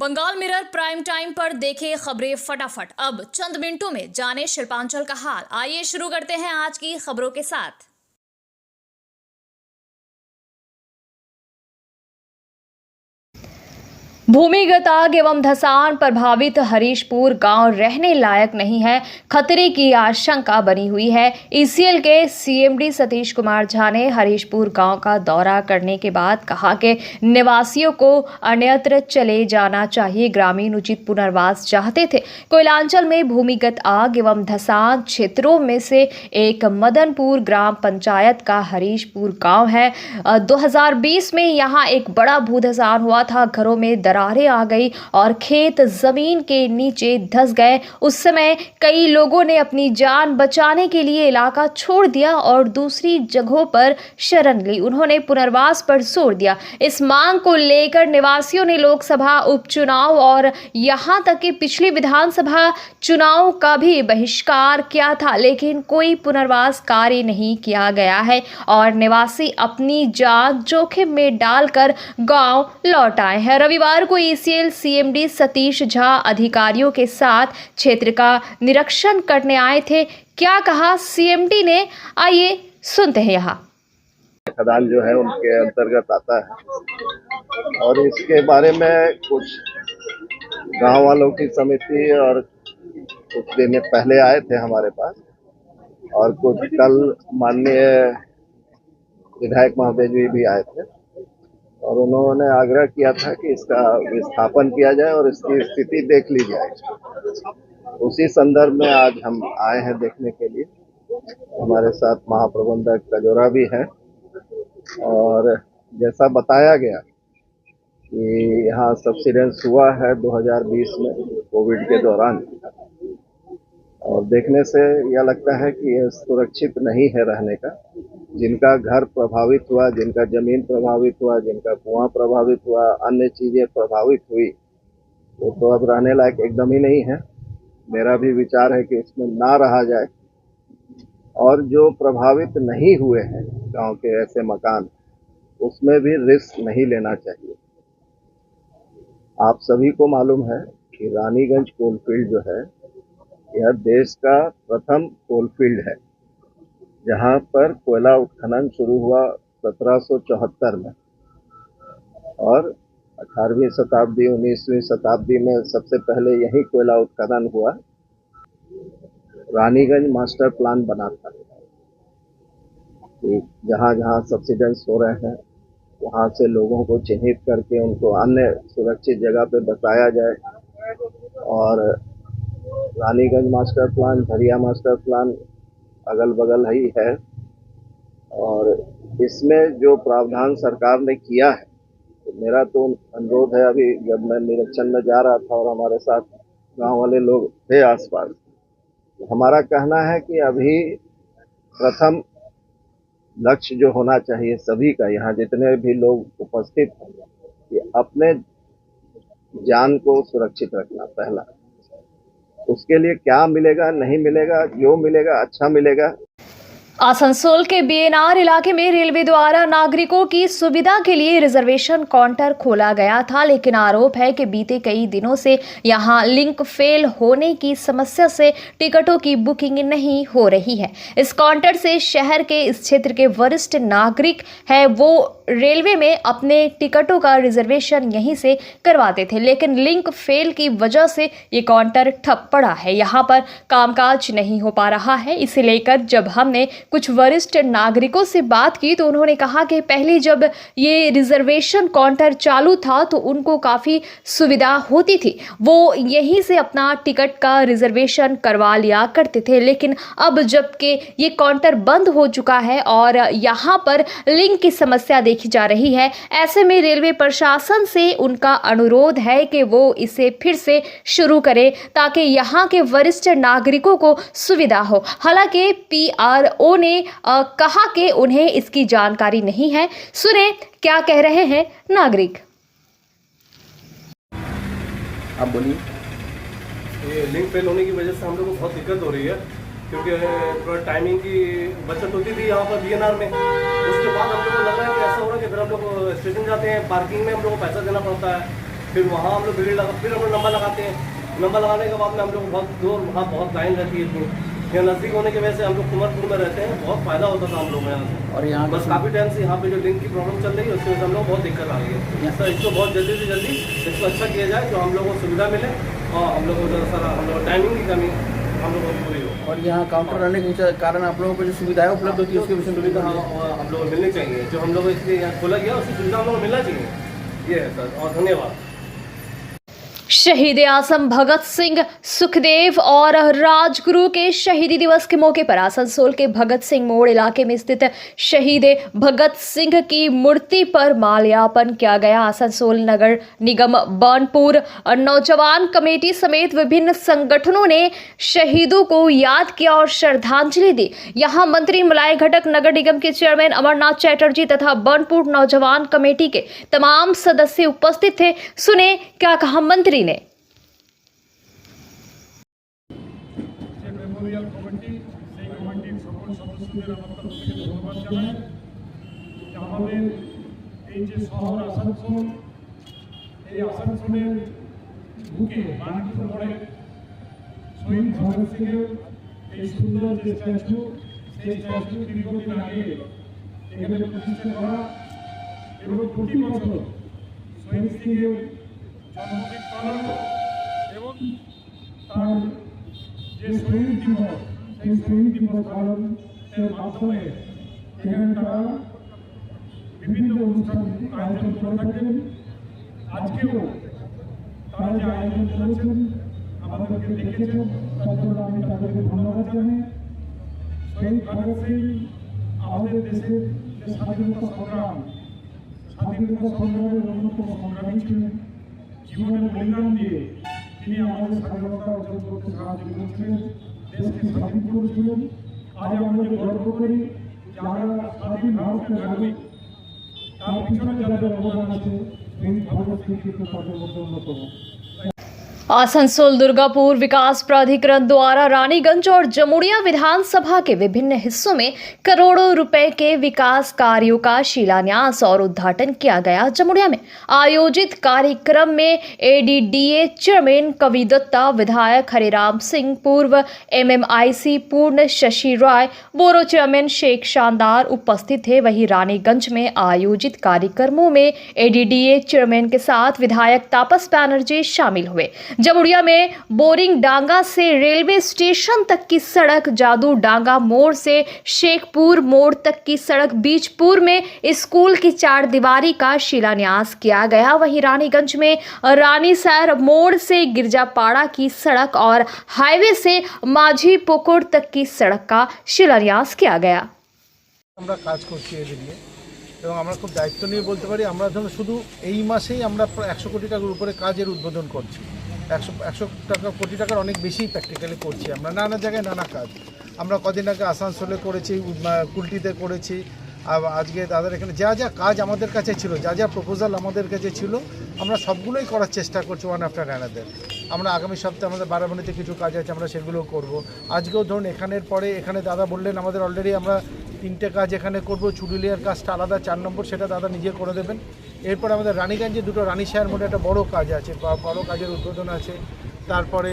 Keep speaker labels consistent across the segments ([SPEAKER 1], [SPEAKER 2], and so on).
[SPEAKER 1] Bengal mirror prime time पर देखें खबरें फटाफट। अब चंद मिनटों में जाने शिल्पांचल का हाल। आइए शुरू करते हैं आज की खबरों के साथ। भूमिगत आग एवं धंसान प्रभावित हरीशपुर गांव रहने लायक नहीं है, खतरे की आशंका बनी हुई है। ईसीएल के सीएमडी सतीश कुमार झा ने हरीशपुर गांव का दौरा करने के बाद कहा कि निवासियों को अन्यत्र चले जाना चाहिए। ग्रामीण उचित पुनर्वास चाहते थे। कोयलांचल में भूमिगत आग एवं धंसान क्षेत्रों में से एक मदनपुर ग्राम पंचायत का हरीशपुर गाँव है। 2020 में यहाँ एक बड़ा भूधसान हुआ था। घरों में दरारें आ गई और खेत जमीन के नीचे धंस गए। उस समय कई लोगों ने अपनी जान बचाने के लिए इलाका छोड़ दिया और दूसरी जगहों पर शरण ली। उन्होंने पुनर्वास पर जोर दिया। इस मांग को लेकर निवासियों ने लोकसभा उपचुनाव और यहां तक कि पिछली विधानसभा चुनाव का भी बहिष्कार किया था, लेकिन कोई पुनर्वास कार्य नहीं किया गया है और निवासी अपनी जान जोखिम में डालकर गांव लौट आए हैं। रविवार को ईसीएल सीएमडी सतीश झा अधिकारियों के साथ क्षेत्र का निरीक्षण करने आए थे। क्या कहा सीएमडी ने, आइए सुनते हैं। यहाँ
[SPEAKER 2] खदान जो है उनके अंतर्गत आता है और इसके बारे में कुछ गांव वालों की समिति और कुछ दिन पहले आए थे हमारे पास और कुछ कल माननीय विधायक महोदय जी भी आए थे और उन्होंने आग्रह किया था कि इसका विस्थापन किया जाए और इसकी स्थिति देख ली जाए। उसी संदर्भ में आज हम आए हैं देखने के लिए। हमारे साथ महाप्रबंधक कजोरा भी हैं और जैसा बताया गया कि यहाँ सबसिडेंस हुआ है 2020 में कोविड के दौरान और देखने से यह लगता है कि यह सुरक्षित नहीं है रहने का। जिनका घर प्रभावित हुआ, जिनका जमीन प्रभावित हुआ, जिनका कुआं प्रभावित हुआ, अन्य चीजें प्रभावित हुई, वो तो अब रहने लायक एकदम ही नहीं है। मेरा भी विचार है कि उसमें ना रहा जाए और जो प्रभावित नहीं हुए हैं गांव के ऐसे मकान, उसमें भी रिस्क नहीं लेना चाहिए। आप सभी को मालूम है कि रानीगंज कोलफील्ड जो है यह देश का प्रथम कोलफील्ड है, जहां पर कोयला उत्खनन शुरू हुआ 1774 में और 18वीं शताब्दी 19वीं शताब्दी में सबसे पहले यही कोयला उत्खनन हुआ। रानीगंज मास्टर प्लान बना था कि जहां जहां सबसिडेंस हो रहे हैं वहां से लोगों को चिन्हित करके उनको अन्य सुरक्षित जगह पे बसाया जाए और Raniganj master plan, Jharia master plan अगल बगल ही है और इसमें जो प्रावधान सरकार ने किया है, तो मेरा तो अनुरोध है, अभी जब मैं निरीक्षण में जा रहा था और हमारे साथ गांव वाले लोग थे आसपास, तो हमारा कहना है कि अभी प्रथम लक्ष्य जो होना चाहिए सभी का, यहाँ जितने भी लोग उपस्थित हैं, कि अपने जान को सुरक्षित रखना पहला। उसके लिए क्या मिलेगा नहीं मिलेगा, जो मिलेगा अच्छा मिलेगा।
[SPEAKER 1] आसनसोल के बीएनआर इलाके में रेलवे द्वारा नागरिकों की सुविधा के लिए रिजर्वेशन काउंटर खोला गया था, लेकिन आरोप है कि बीते कई दिनों से यहां लिंक फेल होने की समस्या से टिकटों की बुकिंग नहीं हो रही है। इस काउंटर से शहर के इस क्षेत्र के वरिष्ठ नागरिक है वो रेलवे में अपने टिकटों का रिजर्वेशन यहीं से करवाते थे, लेकिन लिंक फेल की वजह से ये काउंटर ठप पड़ा है। यहाँ पर कामकाज नहीं हो पा रहा है। इसे लेकर जब हमने कुछ वरिष्ठ नागरिकों से बात की तो उन्होंने कहा कि पहले जब ये रिजर्वेशन काउंटर चालू था तो उनको काफ़ी सुविधा होती थी, वो यहीं से अपना टिकट का रिजर्वेशन करवा लिया करते थे, लेकिन अब जबकि ये काउंटर बंद हो चुका है और यहाँ पर लिंक की समस्या देखी जा रही है, ऐसे में रेलवे प्रशासन से उनका अनुरोध है कि वो इसे फिर से शुरू करे ताकि यहाँ के वरिष्ठ नागरिकों को सुविधा हो। हालांकि पीआरओ ने कहा कि उन्हें इसकी जानकारी नहीं है। सुने क्या कह रहे हैं नागरिक।
[SPEAKER 2] आप बोलिए।
[SPEAKER 3] ये लिंक फेल होने की वजह से हम लोग को बहुत दिक्कत हो रही है, क्योंकि थोड़ा टाइमिंग की बचत होती थी यहाँ पर बीएनआर में। उसके बाद हम लोग को लग रहा है कि ऐसा हो रहा है कि फिर हम लोग स्टेशन जाते हैं, पार्किंग में हम लोग को पैसा देना पड़ता है फिर वहाँ हम लोग भीड़ लगा, फिर हम लोग नंबर लगाते हैं। नंबर लगाने के बाद में हम लोग बहुत दूर, वहाँ बहुत लाइन रहती है इतनी। यहाँ नज़दीक होने की वजह से हम लोग कुमारपुर में रहते हैं, बहुत फ़ायदा होता था हम लोग यहाँ से।
[SPEAKER 4] और यहाँ
[SPEAKER 3] बस काफ़ी टाइम से यहाँ पे जो लिंक की प्रॉब्लम चल रही है उसकी वजह से हम लोग बहुत दिक्कत आ रही है। तो इसको बहुत जल्दी से जल्दी इसको अच्छा किया जाए, जो हम लोगों को सुविधा मिले और हम लोगों को सारा हम लोग टाइमिंग की कमी हम लोगों को पूरी हो।
[SPEAKER 4] और यहाँ काउंटर रहने के कारण आप लोगों को जो सुविधाएं उपलब्ध होती है उसके विषय में
[SPEAKER 3] सुविधा हम लोग को मिलनी चाहिए, जो हम लोग इसलिए यहाँ खोला गया उसकी सुविधा हम लोग को मिलना चाहिए। ये है सर, और धन्यवाद।
[SPEAKER 1] शहीद आजम भगत सिंह सुखदेव और राजगुरु के शहीदी दिवस के मौके पर आसनसोल के भगत सिंह मोड़ इलाके में स्थित शहीद भगत सिंह की मूर्ति पर माल्यार्पण किया गया। आसनसोल नगर निगम बर्नपुर नौजवान कमेटी समेत विभिन्न संगठनों ने शहीदों को याद किया और श्रद्धांजलि दी। यहां मंत्री मलाय घटक, नगर निगम के चेयरमैन अमरनाथ चैटर्जी तथा बर्नपुर नौजवान कमेटी के तमाम सदस्य उपस्थित थे। सुने क्या कहा मंत्री ने।
[SPEAKER 5] মেমোরিয়াল কমিটি, সেই কমিটির সকল সদস্যদের আমার তরফ থেকে ধন্যবাদ জানাই। আমাদের এই যে শহর আসানসোল, এই আসানসোলের বুকে বাণিজ্য মোড়ে শহীদ ভগৎ সিংয়ের এই সুন্দর যে স্ট্যাচু, সেই স্ট্যাচু দীর্ঘদিন আগে এখানে প্রতিষ্ঠা করা এবং প্রতি বছর শহীদ সিংয়ের জন্মদিন পালন এবং তার যে শহীদ দিবস, সেই শহীদ দিবস পালনের মাধ্যমে এখানে তারা বিভিন্ন অনুষ্ঠান আয়োজন করে থাকেন। আজকেও তারা যে আয়োজন করেছেন আমাদেরকে দেখেছেন, তার জন্য আমি তাদেরকে ধন্যবাদ জানাই। শহীদ ভগৎ সিং আমাদের দেশের যে স্বাধীনতা সংগ্রামের অন্যতম সংগ্রামী ছিলেন। জীবনের বলিদান দিয়ে তিনি আমাদের স্বাধীনতা অর্জন করতে সাহায্য করেছিলেন, দেশকে স্বাধীন করেছিলেন। আজ আমরা যে গর্ব করি যারা স্বাধীন ভারতের নাগরিক, তার পিছনে যাদের অবদান আছে শহীদ ভগৎ সিং কিন্তু তাদের মধ্যে অন্যতম।
[SPEAKER 1] आसनसोल दुर्गापुर विकास प्राधिकरण द्वारा रानीगंज और जमुड़िया विधानसभा के विभिन्न हिस्सों में करोड़ों रुपए के विकास कार्यों का शिलान्यास और उद्घाटन किया गया। जमुड़िया में आयोजित कार्यक्रम में एडीडीए चेयरमैन कवि दत्ता, विधायक हरिराम सिंह, पूर्व एमएमआईसी पूर्ण शशि राय, बोरो चेयरमैन शेख शानदार उपस्थित थे। वहीं रानीगंज में आयोजित कार्यक्रमों में एडीडीए चेयरमैन के साथ विधायक तापस बैनर्जी शामिल हुए। जमुड़िया में बोरिंग डांगा से रेलवे स्टेशन तक की सड़क, जादू डांगा मोड़ से शेखपुर मोड़ तक की सड़क, बीजपुर में स्कूल की 4 दीवारी का शिलान्यास किया गया। वहीं रानीगंज में रानीसर मोड़ से गिरजापाड़ा की सड़क और हाईवे से माझी पुकुर तक की सड़क का शिलान्यास किया गया।
[SPEAKER 6] আমরা কাজ করছি এদের নিয়ে এবং আমরা খুব দায়িত্ব নিয়ে বলতে পারি, আমরা ধরুন শুধু এই মাসেই আমরা প্রায় 100 কোটি টাকার উপরে কাজের উদ্বোধন করছি। 100 কোটি টাকার অনেক বেশি প্র্যাকটিক্যালি করছি আমরা, নানা জায়গায় নানা কাজ। আমরা কদিন আগে আসানসোলে করেছি, কুলটিতে করেছি। আজকে তাদের এখানে যা যা কাজ আমাদের কাছে ছিল, যা যা প্রপোজাল আমাদের কাছে ছিল, আমরা সবগুলোই করার চেষ্টা করছি ওয়ান আফটার অ্যানাদার। আমরা আগামী সপ্তাহে আমাদের বারাবণীতে কিছু কাজ আছে, আমরা সেগুলোও করব। আজকেও ধরুন এখানের পরে এখানে দাদা বললেন আমাদের অলরেডি আমরা 3টে কাজ এখানে করব। চুরুলিয়ার কাজটা আলাদা 4 নম্বর, সেটা দাদা নিজে করে দেবেন। এরপরে আমাদের রানীগঞ্জে 2টো রানীশাহের মোড়ে একটা বড় কাজ আছে, বড় কাজের উদ্বোধন আছে। তারপরে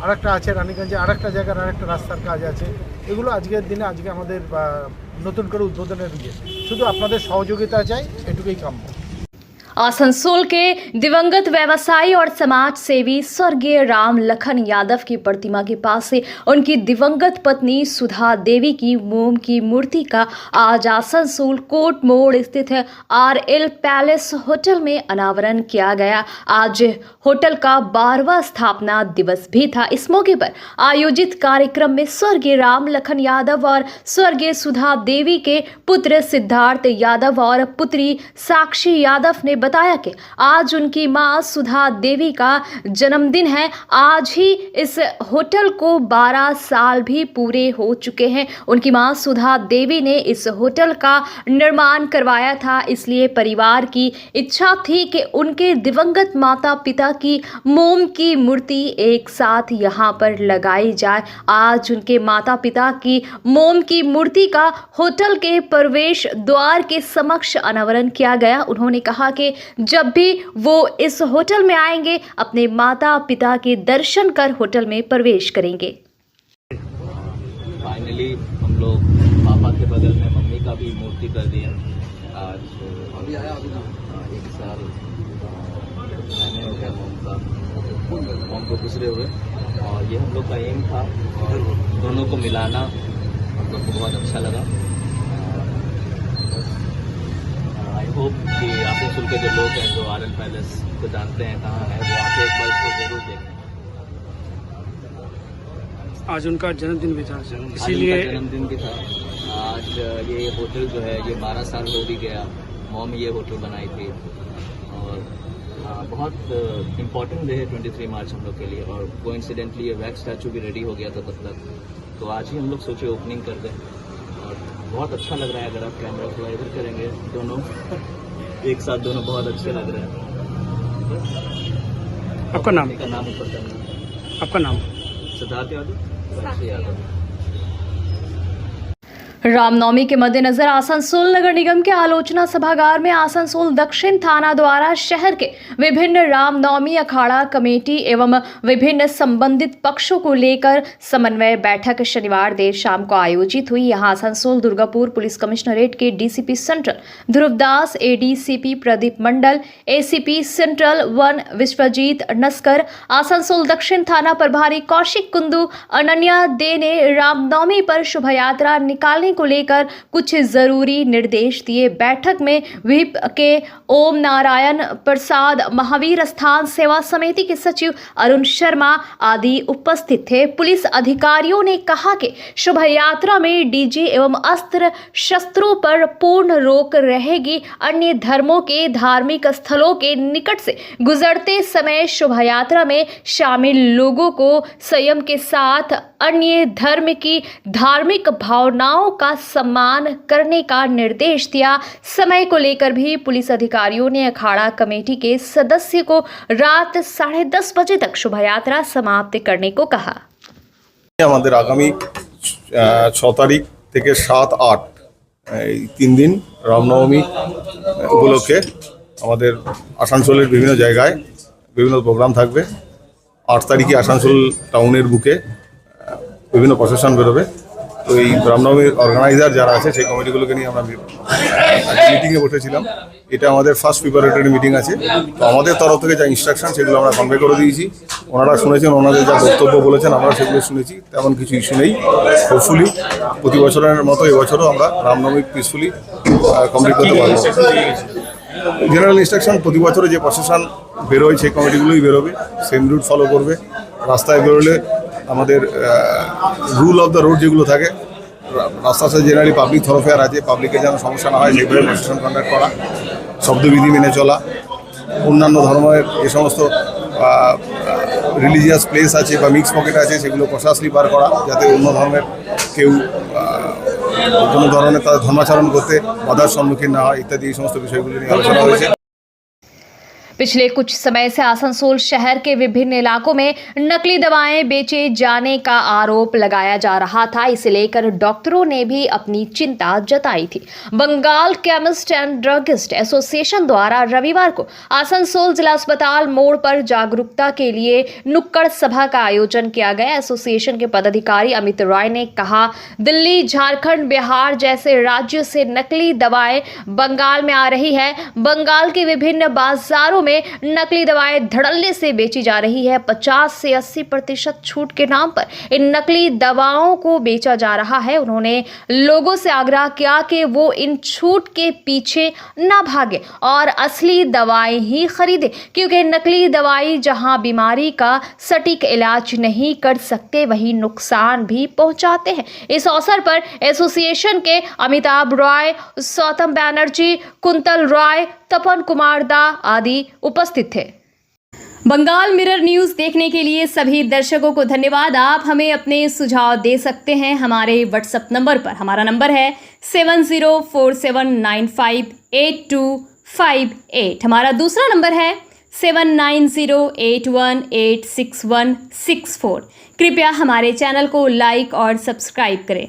[SPEAKER 6] আরেকটা আছে রানীগঞ্জে, আরেকটা জায়গার আরেকটা রাস্তার কাজ আছে। এগুলো আজকের দিনে আজকে আমাদের নতুন করে উদ্বোধনের দিকে শুধু আপনাদের সহযোগিতা চাই, এটুকুই কাম্য।
[SPEAKER 1] आसनसोल के दिवंगत व्यवसायी और समाज सेवी स्वर्गीय राम लखन यादव की प्रतिमा के पास से उनकी दिवंगत पत्नी सुधा देवी की मोम की मूर्ति का आज आसनसोल कोट मोड़ स्थित आरएल पैलेस होटल में अनावरण किया गया। आज होटल का 12वां स्थापना दिवस भी था। इस मौके पर आयोजित कार्यक्रम में स्वर्गीय राम लखन यादव और स्वर्गीय सुधा देवी के पुत्र सिद्धार्थ यादव और पुत्री साक्षी यादव ने बताया कि आज उनकी मां सुधा देवी का जन्मदिन है। आज ही इस होटल को 12 साल भी पूरे हो चुके हैं। उनकी मां सुधा देवी ने इस होटल का निर्माण करवाया था, इसलिए परिवार की इच्छा थी कि उनके दिवंगत माता पिता की मोम की मूर्ति एक साथ यहाँ पर लगाई जाए। आज उनके माता पिता की मोम की मूर्ति का होटल के प्रवेश द्वार के समक्ष अनावरण किया गया। उन्होंने कहा कि चाहिए जब भी वो इस होटल में आएंगे, अपने माता पिता के दर्शन कर होटल में प्रवेश करेंगे।
[SPEAKER 7] फाइनली हम लोग पापा के बगल में मम्मी का भी मूर्ति कर दिया। आज एक साल मैंने हो गया मॉम को गुजरे हुए, और ये हम लोग का एम था, और दोनों को मिलाना हम लोग को बहुत अच्छा लगा। आई होप कि आसनसोल के जो लोग हैं, जो आरएल पैलेस को जानते हैं कहाँ है, वो आके एक बार इसको जरूर देखें।
[SPEAKER 5] आज उनका जन्मदिन भी था,
[SPEAKER 7] इसीलिए जन्मदिन भी था आज। ये होटल जो है ये 12 साल हो भी गया, मॉम ये होटल बनाई थी, और बहुत इम्पोर्टेंट डे है 23 मार्च हम लोग के लिए। और कोइंसिडेंटली ये वैक्स स्टैचू भी रेडी हो गया था तब तक, तो आज ही हम लोग सोचे ओपनिंग कर दें, और बहुत अच्छा लग रहा है। अगर आप कैमरा थोड़ा इधर करेंगे, दोनों एक साथ दोनों बहुत अच्छे लग रहे हैं।
[SPEAKER 5] आपका नाम?
[SPEAKER 7] का नाम ऊपर करना।
[SPEAKER 5] आपका नाम?
[SPEAKER 7] सिद्धार्थ यादव।
[SPEAKER 1] रामनवमी के मद्देनजर आसनसोल नगर निगम के आलोचना सभागार में आसनसोल दक्षिण थाना द्वारा शहर के विभिन्न रामनवमी अखाड़ा कमेटी एवं विभिन्न संबंधित पक्षों को लेकर समन्वय बैठक शनिवार देर शाम को आयोजित हुई। यहां आसनसोल दुर्गापुर पुलिस कमिश्नरेट के DCP central Dhruvdas, ADCP Pradip Mandal, ACP central 1 Biswajit Naskar, Asansol दक्षिण थाना प्रभारी कौशिक कुंदू, अनन्या दे ने रामनवमी पर शोभा यात्रा निकालने को लेकर कुछ जरूरी निर्देश दिए। बैठक में व्हिप के ओम नारायण प्रसाद, महावीर स्थान सेवा समिति के सचिव अरुण शर्मा आदि उपस्थित थे। पुलिस अधिकारियों ने कहा कि शोभा यात्रा में डीजे एवं अस्त्र शस्त्रों पर पूर्ण रोक रहेगी। अन्य धर्मों के धार्मिक स्थलों के निकट से गुजरते समय शोभा यात्रा में शामिल लोगों को संयम के साथ अन्य धर्म की धार्मिक भावनाओं का सम्मान करने का निर्देश दिया। समय को लेकर भी पुलिस अधिकारियों ने अखाड़ा कमेटी के सदस्य को रात 10:30 बजे तक शोभा यात्रा समाप्त करने को कहा।
[SPEAKER 8] আমাদের আগামী 6 তারিখ থেকে 7-8 এই 3 দিন রামনবমী উপলক্ষে আমাদের আসানসোলের বিভিন্ন জায়গায় বিভিন্ন প্রোগ্রাম থাকবে। 8 তারিখে আসানসোল টাউনের বুকে বিভিন্ন প্রসেশন বেরোবে। তো এই রামনবমীর অর্গানাইজার যারা আছে সেই কমিটিগুলোকে নিয়ে আমরা মিটিংয়ে বসেছিলাম। এটা আমাদের ফার্স্ট প্রিপারেটরি মিটিং আছে। তো আমাদের তরফ থেকে যা ইনস্ট্রাকশন সেগুলো আমরা কনভে করে দিয়েছি। ওনারা শুনেছেন, ওনাদের যা বক্তব্য বলেছেন আমরা সেগুলো শুনেছি। তেমন কিছু ইস্যু নেই। হোপফুলি প্রতি বছরের মতো এবছরও আমরা রামনবমী পিসফুলি কমপ্লিট করতে পারব। জেনারেল ইনস্ট্রাকশন প্রতি বছরে যে প্রসেশন বেরোয় সেই কমিটিগুলোই বেরোবে, সেম রুট ফলো করবে। রাস্তায় বেরোলে আমাদের রুল অফ দ্য রোড যেগুলো থাকে, রাস্তার সাথে জেনারেলি পাবলিক থরোফেয়ার আছে, পাবলিকের যেন সমস্যা না হয় সেইভাবে প্রসেশন কন্ডাক্ট করা, শব্দবিধি মেনে চলা, অন্যান্য ধর্মের যে সমস্ত রিলিজিয়াস প্লেস আছে বা মিক্স পকেট আছে সেগুলো কনসাসলি পার করা, যাতে অন্য ধর্মের কেউ কোনো ধরনের তাদের ধর্মাচরণ করতে বাধার সম্মুখীন না হয় ইত্যাদি এই সমস্ত বিষয়গুলো নিয়ে আলোচনা হয়েছে।
[SPEAKER 1] पिछले कुछ समय से आसनसोल शहर के विभिन्न इलाकों में नकली दवाएं बेचे जाने का आरोप लगाया जा रहा था। इसे लेकर डॉक्टरों ने भी अपनी चिंता जताई थी। Bengal chemist and druggist association द्वारा रविवार को आसनसोल जिला अस्पताल मोड़ पर जागरूकता के लिए नुक्कड़ सभा का आयोजन किया गया। एसोसिएशन के पदाधिकारी अमित रॉय ने कहा, दिल्ली, झारखंड, बिहार जैसे राज्यों से नकली दवाएं बंगाल में आ रही है। बंगाल के विभिन्न बाजारों में नकली दवाएं धड़ल्ले से बेची जा रही है। 50 से 80% छूट के नाम पर इन नकली दवाओं को बेचा जा रहा है। उन्होंने लोगों से आग्रह किया कि वो इन छूट के पीछे न भागे और असली दवाएं ही खरीदें, क्योंकि नकली दवाई जहां बीमारी का सटीक इलाज नहीं कर सकते वहीं नुकसान भी पहुंचाते हैं। इस अवसर पर एसोसिएशन के अमिताभ रॉय, सौतम बैनर्जी, कुंतल रॉय, तपन कुमार दा आदि उपस्थित थे। बंगाल मिरर न्यूज़ देखने के लिए सभी दर्शकों को धन्यवाद। आप हमें अपने सुझाव दे सकते हैं हमारे व्हाट्सएप नंबर पर। हमारा नंबर है 7047958258। हमारा दूसरा नंबर है 7908186164। कृपया हमारे चैनल को लाइक और सब्सक्राइब करें।